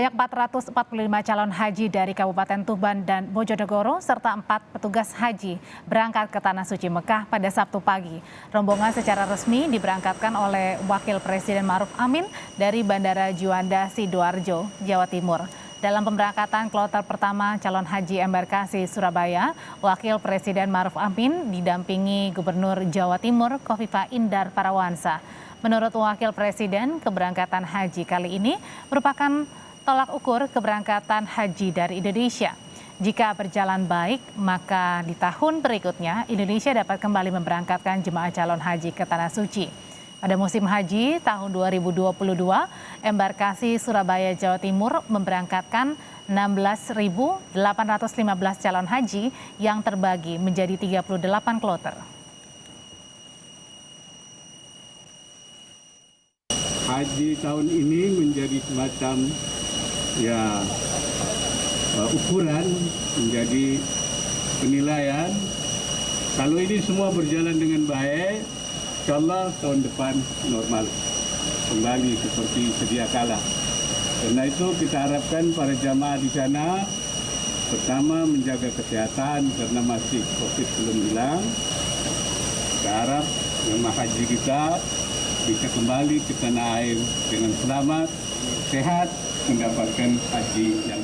Sebanyak 445 calon haji dari Kabupaten Tuban dan Bojonegoro serta 4 petugas haji berangkat ke Tanah Suci Mekah pada Sabtu pagi. Rombongan secara resmi diberangkatkan oleh Wakil Presiden Ma'ruf Amin dari Bandara Juanda Sidoarjo, Jawa Timur. Dalam pemberangkatan kloter pertama calon haji embarkasi Surabaya, Wakil Presiden Ma'ruf Amin didampingi Gubernur Jawa Timur Khofifah Indar Parawansa. Menurut Wakil Presiden, keberangkatan haji kali ini merupakan tolak ukur keberangkatan haji dari Indonesia. Jika berjalan baik, maka di tahun berikutnya Indonesia dapat kembali memberangkatkan jemaah calon haji ke Tanah Suci. Pada musim haji tahun 2022, embarkasi Surabaya, Jawa Timur memberangkatkan 16.815 calon haji yang terbagi menjadi 38 kloter. Haji tahun ini menjadi semacam ukuran, menjadi penilaian. Kalau ini semua berjalan dengan baik, insyaallah tahun depan normal kembali seperti sedia kala. Karena itu kita harapkan para jamaah di sana pertama menjaga kesehatan karena masih COVID belum hilang. Kita harap jemaah haji kita bisa kembali ke tanah air dengan selamat, sehat, mendapatkan haji yang